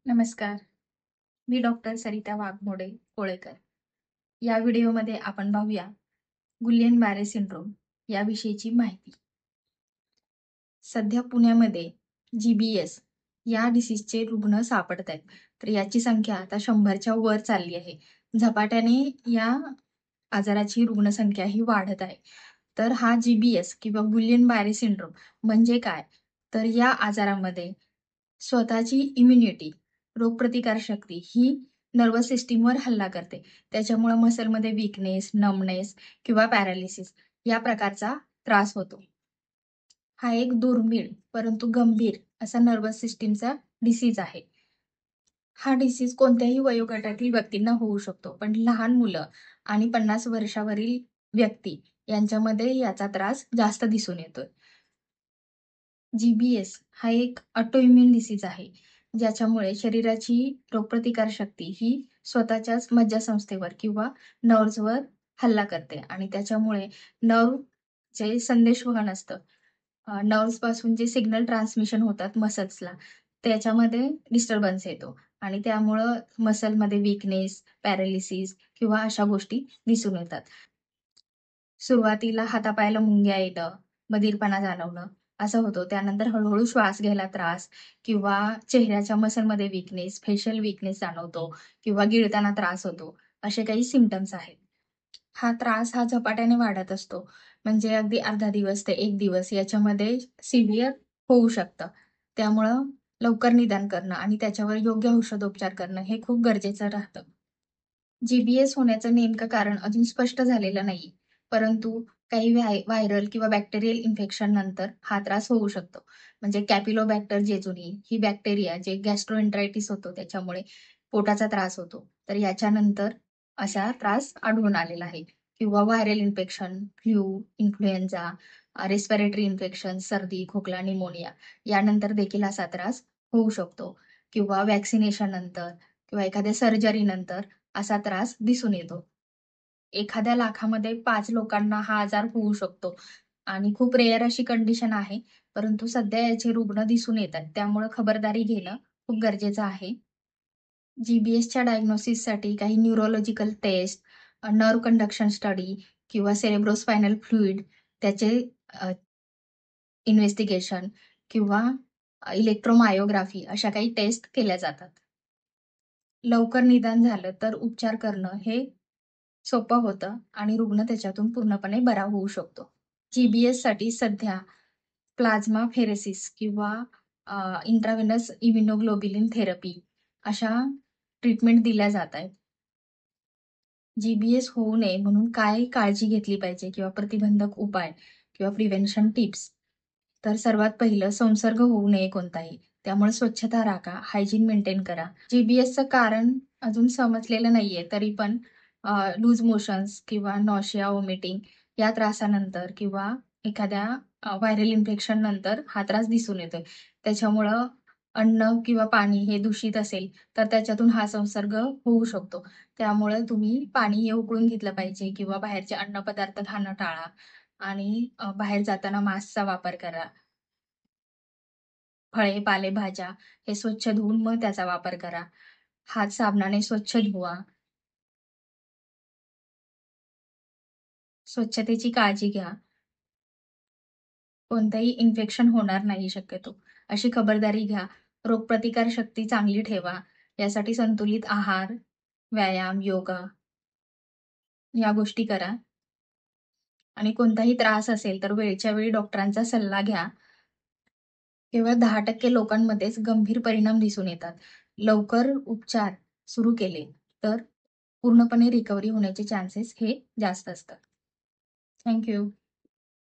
नमस्कार. मी डॉक्टर सरिता वाघमोडे कोळेकर. या व्हिडिओमध्ये आपण पाहूया गुइलेन-बॅरे सिंड्रोम याविषयीची माहिती. सध्या पुण्यामध्ये जी-बी-एस या डिसीजचे रुग्ण सापडत आहेत. तर याची संख्या आता 100च्या वर चालली आहे. झपाट्याने या आजाराची रुग्णसंख्या ही वाढत आहे. तर हा जी-बी-एस किंवा गुइलेन-बॅरे सिंड्रोम म्हणजे काय? तर या आजारामध्ये स्वतःची इम्युनिटी, रोगप्रतिकारशक्ती ही नर्व्हस सिस्टमवर हल्ला करते. त्याच्यामुळे मसलमध्ये वीकनेस, नमनेस किंवा पॅरालिसिस या प्रकारचा त्रास होतो. हा एक दुर्मिळ परंतु गंभीर असा नर्व्हस सिस्टमचा डिसीज आहे. हा डिसीज कोणत्याही वयोगटातील व्यक्तींना होऊ शकतो. पण लहान मुलं आणि 50 वर्षावरील व्यक्ती यांच्यामध्ये याचा त्रास जास्त दिसून येतोय. जी-बी-एस हा एक ऑटोइम्यून डिसीज आहे, ज्याच्यामुळे शरीराची रोगप्रतिकारशक्ती ही स्वतःच्याच मज्जासंस्थेवर किंवा नर्व्हजवर हल्ला करते आणि त्याच्यामुळे नर्व्ह जे संदेशवहन असतं, नर्व्हजपासून जे सिग्नल ट्रान्समिशन होतात मसल्सला, त्याच्यामध्ये डिस्टर्बन्स येतो आणि त्यामुळं मसलमध्ये वीकनेस, पॅरालिसिस किंवा अशा गोष्टी दिसून येतात. सुरुवातीला हातापायाला मुंग्या येणं, बधीरपणा जाणवणं असं होतं. त्यानंतर हळू-हळू श्वास घ्यायला त्रास किंवा चेहऱ्याच्या मसलमध्ये वीकनेस, फेशियल वीकनेस जाणवतो किंवा गिळताना त्रास होतो. असे काही सिम्प्टम्स आहेत. हा त्रास झपाट्याने वाढत असतो. म्हणजे अगदी अर्धा दिवस ते 1 दिवस याच्यामध्ये सिव्हिअर होऊ शकतं. त्यामुळं लवकर निदान करणं आणि त्याच्यावर योग्य औषधोपचार करणं हे खूप गरजेचं राहतं. जी-बी-एस होण्याचं नेमकं कारण अजून स्पष्ट झालेलं नाही. परंतु काही व्हायरल किंवा बॅक्टेरियल इन्फेक्शन नंतर हा त्रास होऊ शकतो. म्हणजे कॅपिलोबॅक्टर जेजुनी ही बॅक्टेरिया जे गॅस्ट्रोएन्टेरायटिस होतो त्याच्यामुळे पोटाचा त्रास होतो. तर याच्यानंतर असा त्रास आढळून आलेला आहे. किंवा viral infection, flu, influenza, respiratory infection, सर्दी, खोकला, निमोनिया यानंतर देखील असा त्रास होऊ शकतो. किंवा व्हॅक्सिनेशन नंतर किंवा एखाद्या सर्जरीनंतर असा त्रास दिसून येतो. एखाद्या लाखामध्ये 5 लोकांना हा आजार होऊ शकतो आणि खूप रेअर अशी कंडिशन आहे. परंतु सध्या याचे रुग्ण दिसून येतात. त्यामुळे खबरदारी घेणं खूप गरजेचं आहे. जी-बी-एसच्या डायग्नोसिससाठी काही neurological test, nerve conduction study किंवा सेरेब्रोस्पायनल फ्लुइड त्याचे इन्व्हेस्टिगेशन किंवा इलेक्ट्रोमायोग्राफी अशा काही टेस्ट केल्या जातात. लवकर निदान झालं तर उपचार करणं हे सोपं होतं आणि रुग्ण त्याच्यातून पूर्णपणे बरा होऊ शकतो. जी-बी-एससाठी सध्या प्लाझ्मा फेरेसिस किंवा इंट्राव्हेनस इम्युनोग्लोब्युलिन थेरपी अशा ट्रीटमेंट दिल्या जात आहेत. जी-बी-एस होऊ नये म्हणून काय काळजी घेतली पाहिजे किंवा प्रतिबंधक उपाय किंवा प्रिव्हेन्शन टिप्स. तर सर्वात पहिलं संसर्ग होऊ नये कोणताही. त्यामुळे स्वच्छता राखा, हायजीन मेंटेन करा. जी-बी-एसचं कारण अजून समजलेलं नाहीये, तरी पण लूज मोशन्स किंवा नॉशिया, व्हॉमिटिंग या त्रासानंतर किंवा एखाद्या व्हायरल इन्फेक्शन नंतर हा त्रास दिसून येतोय. त्याच्यामुळं अन्न किंवा पाणी हे दूषित असेल, तर त्याच्यातून हा संसर्ग होऊ शकतो. त्यामुळे तुम्ही पाणी हे उकळून घेतलं पाहिजे किंवा बाहेरचे अन्नपदार्थ खाणं टाळा आणि बाहेर जाताना मास्कचा वापर करा. फळे, पालेभाज्या हे स्वच्छ धुवून मग त्याचा वापर करा. हात साबणाने स्वच्छ धुवा. स्वच्छतेची काळजी घ्या. कोणतंही इन्फेक्शन होणार नाही शक्यतो, अशी खबरदारी घ्या. रोगप्रतिकारशक्ती चांगली ठेवा. यासाठी संतुलित आहार, व्यायाम, योगा या गोष्टी करा आणि कोणताही त्रास असेल तर वेळच्या वेळी डॉक्टरांचा सल्ला घ्या. केवळ 10% लोकांमध्येच गंभीर परिणाम दिसून येतात. लवकर उपचार सुरू केले तर पूर्णपणे रिकव्हरी होण्याचे चान्सेस हे जास्त असतात. Thank you.